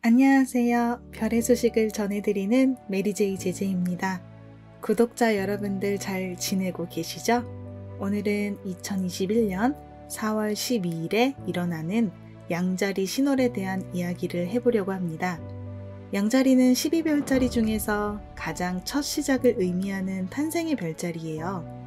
안녕하세요. 별의 소식을 전해드리는 메리제이 제제입니다. 구독자 여러분들 잘 지내고 계시죠? 오늘은 2021년 4월 12일에 일어나는 양자리 신월에 대한 이야기를 해보려고 합니다. 양자리는 12별자리 중에서 가장 첫 시작을 의미하는 탄생의 별자리예요.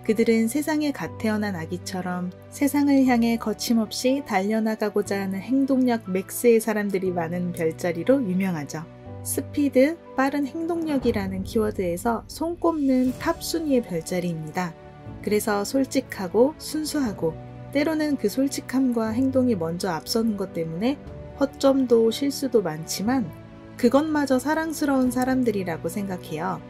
그들은 세상에 갓 태어난 아기처럼 세상을 향해 거침없이 달려나가고자 하는 행동력 맥스의 사람들이 많은 별자리로 유명하죠. 스피드, 빠른 행동력이라는 키워드에서 손꼽는 탑 순위의 별자리입니다. 그래서 솔직하고 순수하고 때로는 그 솔직함과 행동이 먼저 앞서는 것 때문에 허점도 실수도 많지만 그것마저 사랑스러운 사람들이라고 생각해요.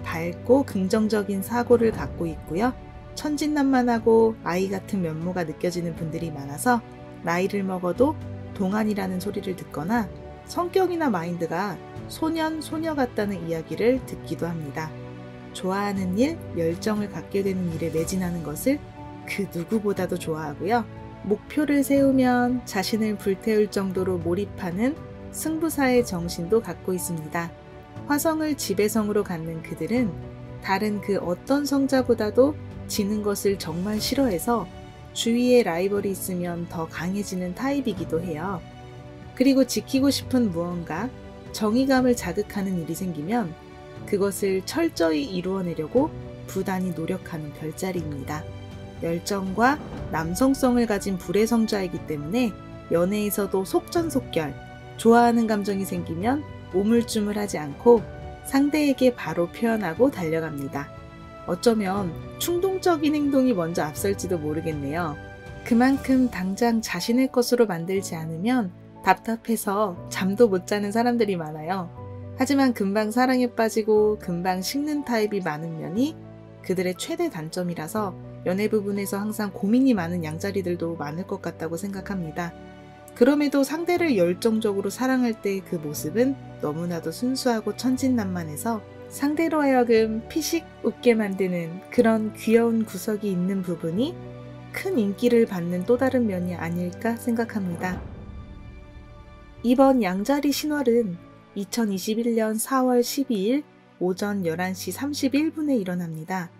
밝고 긍정적인 사고를 갖고 있고요. 천진난만하고 아이 같은 면모가 느껴지는 분들이 많아서 나이를 먹어도 동안이라는 소리를 듣거나 성격이나 마인드가 소년, 소녀 같다는 이야기를 듣기도 합니다. 좋아하는 일, 열정을 갖게 되는 일에 매진하는 것을 그 누구보다도 좋아하고요. 목표를 세우면 자신을 불태울 정도로 몰입하는 승부사의 정신도 갖고 있습니다. 화성을 지배성으로 갖는 그들은 다른 그 어떤 성자보다도 지는 것을 정말 싫어해서 주위에 라이벌이 있으면 더 강해지는 타입이기도 해요. 그리고 지키고 싶은 무언가, 정의감을 자극하는 일이 생기면 그것을 철저히 이루어내려고 부단히 노력하는 별자리입니다. 열정과 남성성을 가진 불의 성자이기 때문에 연애에서도 속전속결, 좋아하는 감정이 생기면 우물쭈물하지 않고 상대에게 바로 표현하고 달려갑니다. 어쩌면 충동적인 행동이 먼저 앞설지도 모르겠네요. 그만큼 당장 자신의 것으로 만들지 않으면 답답해서 잠도 못 자는 사람들이 많아요. 하지만 금방 사랑에 빠지고 금방 식는 타입이 많은 면이 그들의 최대 단점이라서 연애 부분에서 항상 고민이 많은 양자리들도 많을 것 같다고 생각합니다. 그럼에도 상대를 열정적으로 사랑할 때의 그 모습은 너무나도 순수하고 천진난만해서 상대로 하여금 피식 웃게 만드는 그런 귀여운 구석이 있는 부분이 큰 인기를 받는 또 다른 면이 아닐까 생각합니다. 이번 양자리 신월은 2021년 4월 12일 오전 11시 31분에 일어납니다.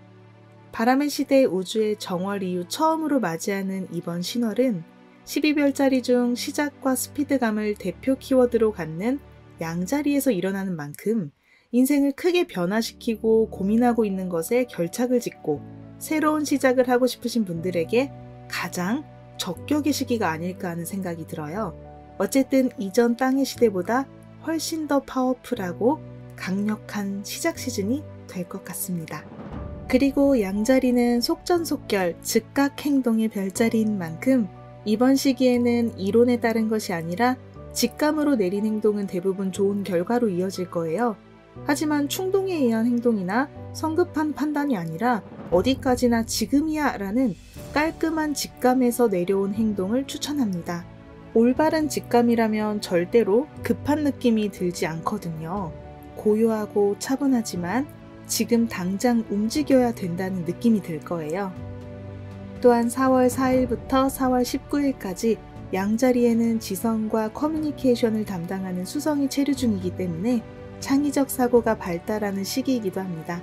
바람의 시대 우주의 정월 이후 처음으로 맞이하는 이번 신월은 12별자리 중 시작과 스피드감을 대표 키워드로 갖는 양자리에서 일어나는 만큼 인생을 크게 변화시키고 고민하고 있는 것에 결착을 짓고 새로운 시작을 하고 싶으신 분들에게 가장 적격의 시기가 아닐까 하는 생각이 들어요. 어쨌든 이전 땅의 시대보다 훨씬 더 파워풀하고 강력한 시작 시즌이 될 것 같습니다. 그리고 양자리는 속전속결, 즉각 행동의 별자리인 만큼 이번 시기에는 이론에 따른 것이 아니라 직감으로 내린 행동은 대부분 좋은 결과로 이어질 거예요. 하지만 충동에 의한 행동이나 성급한 판단이 아니라 어디까지나 지금이야 라는 깔끔한 직감에서 내려온 행동을 추천합니다. 올바른 직감이라면 절대로 급한 느낌이 들지 않거든요. 고요하고 차분하지만 지금 당장 움직여야 된다는 느낌이 들 거예요. 또한 4월 4일부터 4월 19일까지 양자리에는 지성과 커뮤니케이션을 담당하는 수성이 체류 중이기 때문에 창의적 사고가 발달하는 시기이기도 합니다.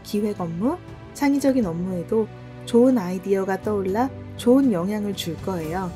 기획 업무, 창의적인 업무에도 좋은 아이디어가 떠올라 좋은 영향을 줄 거예요.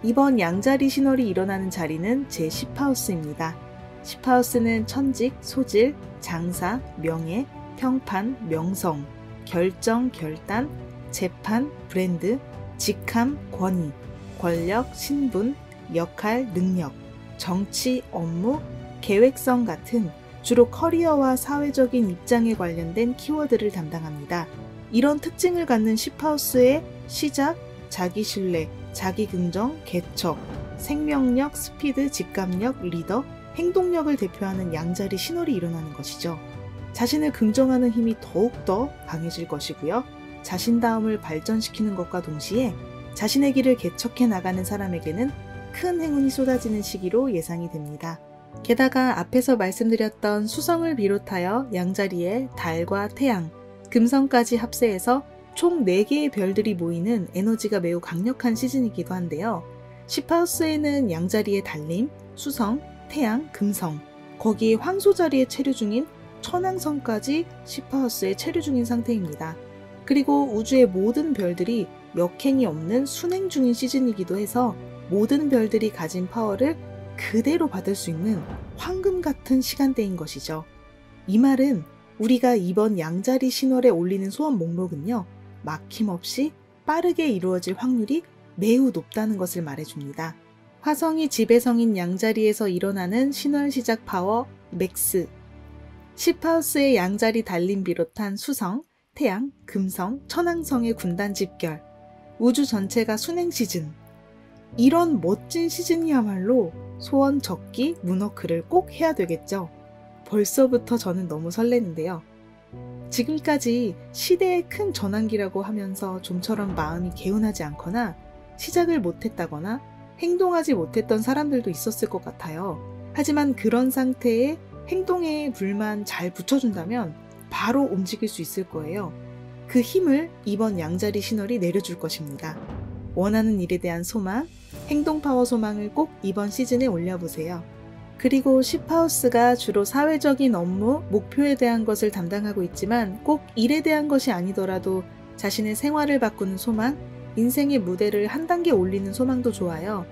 이번 양자리 신월이 일어나는 자리는 제10하우스입니다. 10하우스는 천직, 소질, 장사, 명예, 평판, 명성, 결정, 결단, 재판, 브랜드, 직함, 권위, 권력, 신분, 역할, 능력, 정치, 업무, 계획성 같은 주로 커리어와 사회적인 입장에 관련된 키워드를 담당합니다. 이런 특징을 갖는 10하우스의 시작, 자기신뢰, 자기긍정, 개척, 생명력, 스피드, 직감력, 리더, 행동력을 대표하는 양자리 신월이 일어나는 것이죠. 자신을 긍정하는 힘이 더욱더 강해질 것이고요. 자신다움을 발전시키는 것과 동시에 자신의 길을 개척해 나가는 사람에게는 큰 행운이 쏟아지는 시기로 예상이 됩니다. 게다가 앞에서 말씀드렸던 수성을 비롯하여 양자리에 달과 태양, 금성까지 합세해서 총 4개의 별들이 모이는 에너지가 매우 강력한 시즌이기도 한데요. 10하우스에는 양자리의 달림, 수성, 태양, 금성, 거기에 황소 자리에 체류 중인 천왕성까지 10하우스에 체류 중인 상태입니다. 그리고 우주의 모든 별들이 역행이 없는 순행 중인 시즌이기도 해서 모든 별들이 가진 파워를 그대로 받을 수 있는 황금 같은 시간대인 것이죠. 이 말은 우리가 이번 양자리 신월에 올리는 소원 목록은요, 막힘없이 빠르게 이루어질 확률이 매우 높다는 것을 말해줍니다. 화성이 지배성인 양자리에서 일어나는 신월 시작 파워 맥스, 10하우스의 양자리 달림 비롯한 수성, 태양, 금성, 천왕성의 군단 집결, 우주 전체가 순행 시즌. 이런 멋진 시즌이야말로 소원 적기 문워크를 꼭 해야 되겠죠. 벌써부터 저는 너무 설레는데요. 지금까지 시대의 큰 전환기라고 하면서 좀처럼 마음이 개운하지 않거나 시작을 못했다거나 행동하지 못했던 사람들도 있었을 것 같아요. 하지만 그런 상태에 행동에 불만 잘 붙여준다면 바로 움직일 수 있을 거예요. 그 힘을 이번 양자리 신월이 내려줄 것입니다. 원하는 일에 대한 소망, 행동 파워 소망을 꼭 이번 시즌에 올려보세요. 그리고 10하우스가 주로 사회적인 업무, 목표에 대한 것을 담당하고 있지만 꼭 일에 대한 것이 아니더라도 자신의 생활을 바꾸는 소망, 인생의 무대를 한 단계 올리는 소망도 좋아요.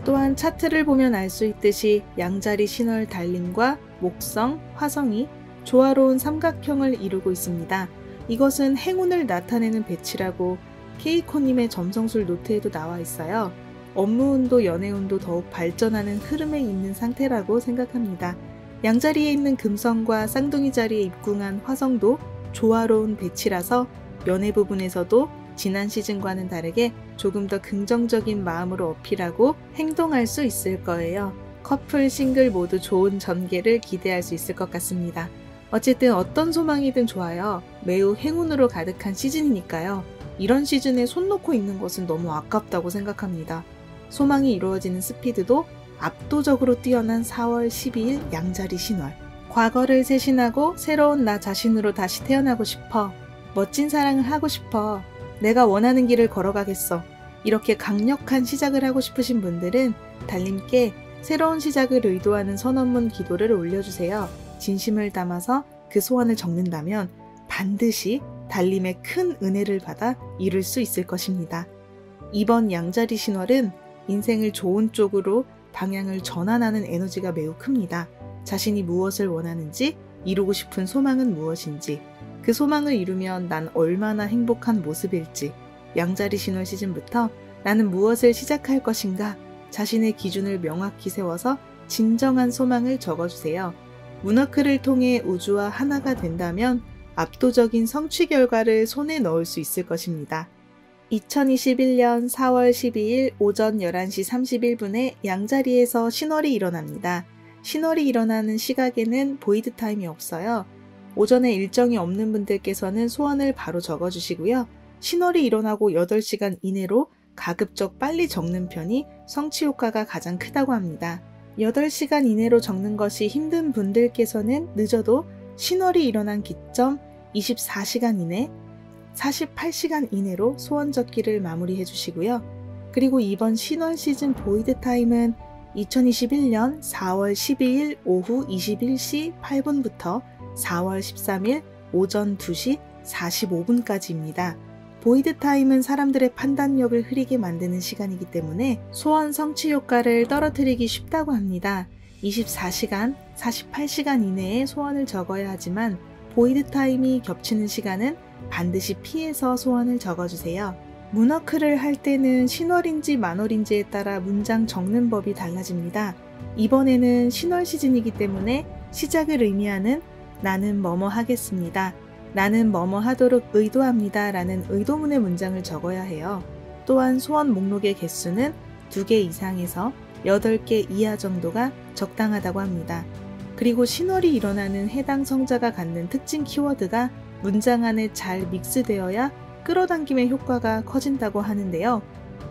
또한 차트를 보면 알 수 있듯이 양자리 신월 달림과 목성, 화성이 조화로운 삼각형을 이루고 있습니다. 이것은 행운을 나타내는 배치라고 케이코님의 점성술 노트에도 나와 있어요. 업무운도 연애운도 더욱 발전하는 흐름에 있는 상태라고 생각합니다. 양자리에 있는 금성과 쌍둥이 자리에 입궁한 화성도 조화로운 배치라서 연애 부분에서도 지난 시즌과는 다르게 조금 더 긍정적인 마음으로 어필하고 행동할 수 있을 거예요. 커플, 싱글 모두 좋은 전개를 기대할 수 있을 것 같습니다. 어쨌든 어떤 소망이든 좋아요. 매우 행운으로 가득한 시즌이니까요. 이런 시즌에 손 놓고 있는 것은 너무 아깝다고 생각합니다. 소망이 이루어지는 스피드도 압도적으로 뛰어난 4월 12일 양자리 신월. 과거를 세신하고 새로운 나 자신으로 다시 태어나고 싶어. 멋진 사랑을 하고 싶어. 내가 원하는 길을 걸어가겠어. 이렇게 강력한 시작을 하고 싶으신 분들은 달님께 새로운 시작을 의도하는 선언문 기도를 올려주세요. 진심을 담아서 그 소원을 적는다면 반드시 달님의 큰 은혜를 받아 이룰 수 있을 것입니다. 이번 양자리 신월은 인생을 좋은 쪽으로 방향을 전환하는 에너지가 매우 큽니다. 자신이 무엇을 원하는지, 이루고 싶은 소망은 무엇인지, 그 소망을 이루면 난 얼마나 행복한 모습일지, 양자리 신월 시즌부터 나는 무엇을 시작할 것인가, 자신의 기준을 명확히 세워서 진정한 소망을 적어주세요. 문워크를 통해 우주와 하나가 된다면 압도적인 성취 결과를 손에 넣을 수 있을 것입니다. 2021년 4월 12일 오전 11시 31분에 양자리에서 신월이 일어납니다. 신월이 일어나는 시각에는 보이드 타임이 없어요. 오전에 일정이 없는 분들께서는 소원을 바로 적어주시고요. 신월이 일어나고 8시간 이내로 가급적 빨리 적는 편이 성취 효과가 가장 크다고 합니다. 8시간 이내로 적는 것이 힘든 분들께서는 늦어도 신월이 일어난 기점 24시간 이내, 48시간 이내로 소원 적기를 마무리해 주시고요. 그리고 이번 신월 시즌 보이드 타임은 2021년 4월 12일 오후 21시 8분부터 4월 13일 오전 2시 45분까지입니다. 보이드 타임은 사람들의 판단력을 흐리게 만드는 시간이기 때문에 소원 성취 효과를 떨어뜨리기 쉽다고 합니다. 24시간, 48시간 이내에 소원을 적어야 하지만 보이드 타임이 겹치는 시간은 반드시 피해서 소원을 적어주세요. 문워크를 할 때는 신월인지 만월인지에 따라 문장 적는 법이 달라집니다. 이번에는 신월 시즌이기 때문에 시작을 의미하는 나는 뭐뭐 하겠습니다. 나는 뭐뭐 하도록 의도합니다. 라는 의도문의 문장을 적어야 해요. 또한 소원 목록의 개수는 2개 이상에서 8개 이하 정도가 적당하다고 합니다. 그리고 신월이 일어나는 해당 성자가 갖는 특징 키워드가 문장 안에 잘 믹스되어야 끌어당김의 효과가 커진다고 하는데요.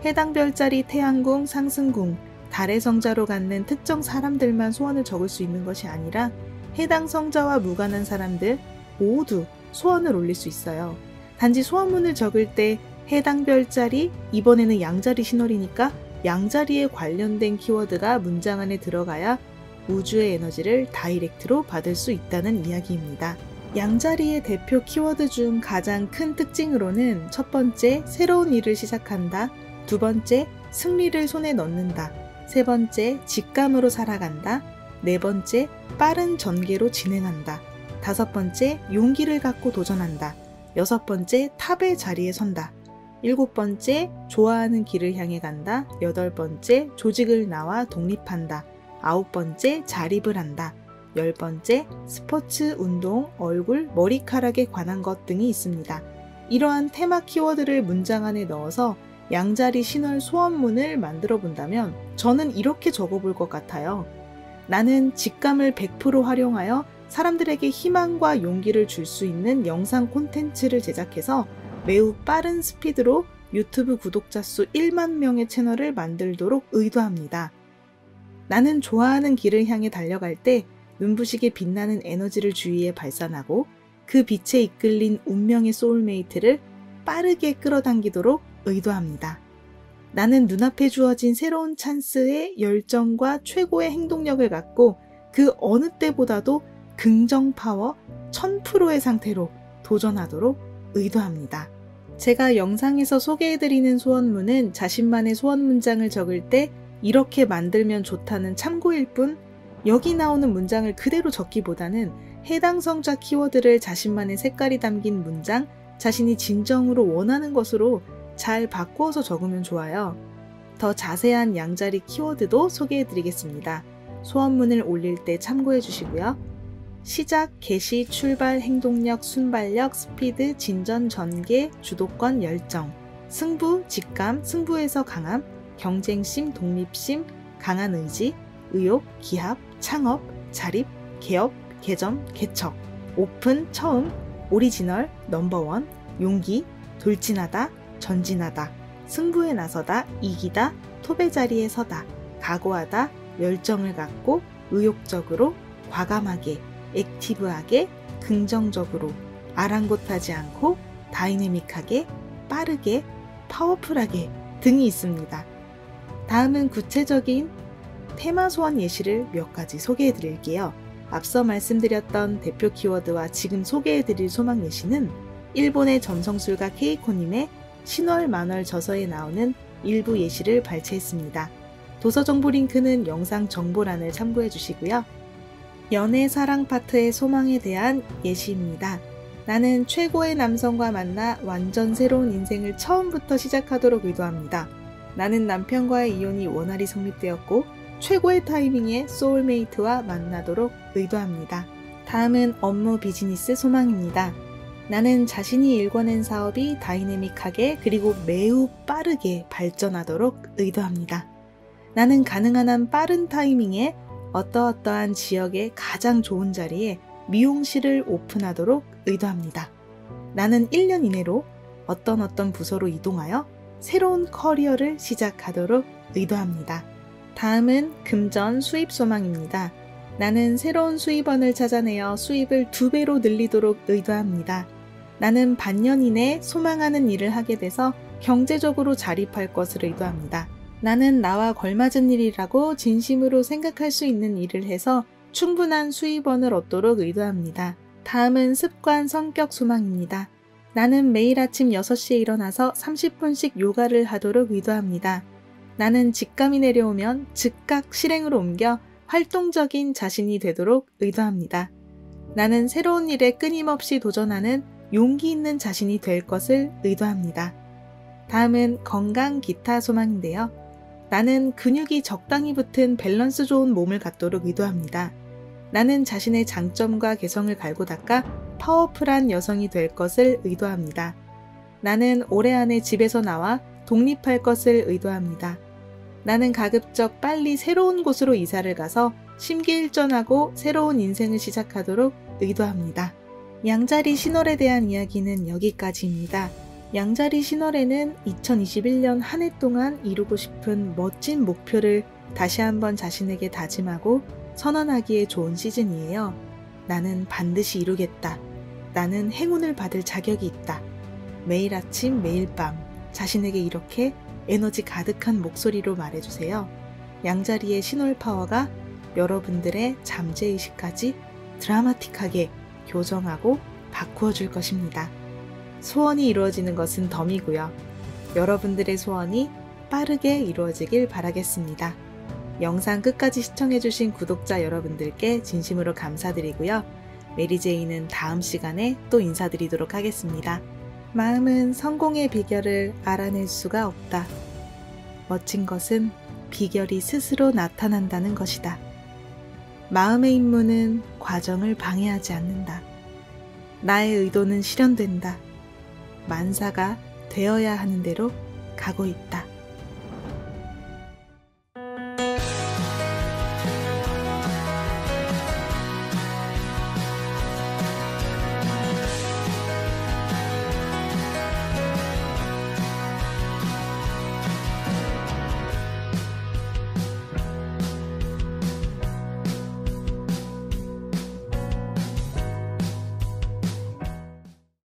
해당 별자리 태양궁, 상승궁, 달의 성자로 갖는 특정 사람들만 소원을 적을 수 있는 것이 아니라 해당 성자와 무관한 사람들 모두 소원을 올릴 수 있어요. 단지 소원문을 적을 때 해당 별자리, 이번에는 양자리 신월이니까 양자리에 관련된 키워드가 문장 안에 들어가야 우주의 에너지를 다이렉트로 받을 수 있다는 이야기입니다. 양자리의 대표 키워드 중 가장 큰 특징으로는 첫 번째, 새로운 일을 시작한다. 두 번째, 승리를 손에 넣는다. 세 번째, 직감으로 살아간다. 네 번째, 빠른 전개로 진행한다. 다섯 번째, 용기를 갖고 도전한다. 여섯 번째, 탑의 자리에 선다. 일곱 번째, 좋아하는 길을 향해 간다. 여덟 번째, 조직을 나와 독립한다. 아홉 번째, 자립을 한다. 열 번째, 스포츠, 운동, 얼굴, 머리카락에 관한 것 등이 있습니다. 이러한 테마 키워드를 문장 안에 넣어서 양자리 신월 소원문을 만들어 본다면 저는 이렇게 적어볼 것 같아요. 나는 직감을 100% 활용하여 사람들에게 희망과 용기를 줄 수 있는 영상 콘텐츠를 제작해서 매우 빠른 스피드로 유튜브 구독자 수 1만 명의 채널을 만들도록 의도합니다. 나는 좋아하는 길을 향해 달려갈 때 눈부시게 빛나는 에너지를 주위에 발산하고 그 빛에 이끌린 운명의 소울메이트를 빠르게 끌어당기도록 의도합니다. 나는 눈앞에 주어진 새로운 찬스에 열정과 최고의 행동력을 갖고 그 어느 때보다도 긍정 파워 1000%의 상태로 도전하도록 의도합니다. 제가 영상에서 소개해드리는 소원문은 자신만의 소원 문장을 적을 때 이렇게 만들면 좋다는 참고일 뿐, 여기 나오는 문장을 그대로 적기보다는 해당 성자 키워드를 자신만의 색깔이 담긴 문장, 자신이 진정으로 원하는 것으로 잘 바꾸어서 적으면 좋아요. 더 자세한 양자리 키워드도 소개해드리겠습니다. 소원문을 올릴 때 참고해 주시고요. 시작, 개시, 출발, 행동력, 순발력, 스피드, 진전, 전개, 주도권, 열정, 승부, 직감, 승부에서 강함, 경쟁심, 독립심, 강한 의지, 의욕, 기합, 창업, 자립, 개업, 개점, 개척, 오픈, 처음, 오리지널, 넘버원, 용기, 돌진하다, 전진하다, 승부에 나서다, 이기다, 톱의 자리에 서다, 각오하다, 열정을 갖고, 의욕적으로, 과감하게, 액티브하게, 긍정적으로, 아랑곳하지 않고, 다이내믹하게, 빠르게, 파워풀하게 등이 있습니다. 다음은 구체적인 테마 소원 예시를 몇 가지 소개해 드릴게요. 앞서 말씀드렸던 대표 키워드와 지금 소개해 드릴 소망 예시는 일본의 점성술가 케이코님의 신월 만월 저서에 나오는 일부 예시를 발췌했습니다. 도서 정보 링크는 영상 정보란을 참고해 주시고요. 연애 사랑 파트의 소망에 대한 예시입니다. 나는 최고의 남성과 만나 완전 새로운 인생을 처음부터 시작하도록 의도합니다. 나는 남편과의 이혼이 원활히 성립되었고 최고의 타이밍에 소울메이트와 만나도록 의도합니다. 다음은 업무 비즈니스 소망입니다. 나는 자신이 일궈낸 사업이 다이내믹하게 그리고 매우 빠르게 발전하도록 의도합니다. 나는 가능한 한 빠른 타이밍에 어떠어떠한 지역의 가장 좋은 자리에 미용실을 오픈하도록 의도합니다. 나는 1년 이내로 어떤 부서로 이동하여 새로운 커리어를 시작하도록 의도합니다. 다음은 금전 수입 소망입니다. 나는 새로운 수입원을 찾아내어 수입을 2배로 늘리도록 의도합니다. 나는 반년 이내 소망하는 일을 하게 돼서 경제적으로 자립할 것을 의도합니다. 나는 나와 걸맞은 일이라고 진심으로 생각할 수 있는 일을 해서 충분한 수입원을 얻도록 의도합니다. 다음은 습관 성격 소망입니다. 나는 매일 아침 6시에 일어나서 30분씩 요가를 하도록 의도합니다. 나는 직감이 내려오면 즉각 실행으로 옮겨 활동적인 자신이 되도록 의도합니다. 나는 새로운 일에 끊임없이 도전하는 용기 있는 자신이 될 것을 의도합니다. 다음은 건강 기타 소망인데요. 나는 근육이 적당히 붙은 밸런스 좋은 몸을 갖도록 의도합니다. 나는 자신의 장점과 개성을 갈고 닦아 파워풀한 여성이 될 것을 의도합니다. 나는 올해 안에 집에서 나와 독립할 것을 의도합니다. 나는 가급적 빨리 새로운 곳으로 이사를 가서 심기일전하고 새로운 인생을 시작하도록 의도합니다. 양자리 신월에 대한 이야기는 여기까지입니다. 양자리 신월에는 2021년 한 해 동안 이루고 싶은 멋진 목표를 다시 한번 자신에게 다짐하고 선언하기에 좋은 시즌이에요. 나는 반드시 이루겠다. 나는 행운을 받을 자격이 있다. 매일 아침 매일 밤 자신에게 이렇게 에너지 가득한 목소리로 말해주세요. 양자리의 신월 파워가 여러분들의 잠재의식까지 드라마틱하게 교정하고 바꾸어 줄 것입니다. 소원이 이루어지는 것은 덤이고요. 여러분들의 소원이 빠르게 이루어지길 바라겠습니다. 영상 끝까지 시청해주신 구독자 여러분들께 진심으로 감사드리고요. 메리제이는 다음 시간에 또 인사드리도록 하겠습니다. 마음은 성공의 비결을 알아낼 수가 없다. 멋진 것은 비결이 스스로 나타난다는 것이다. 마음의 임무는 과정을 방해하지 않는다. 나의 의도는 실현된다. 만사가 되어야 하는 대로 가고 있다.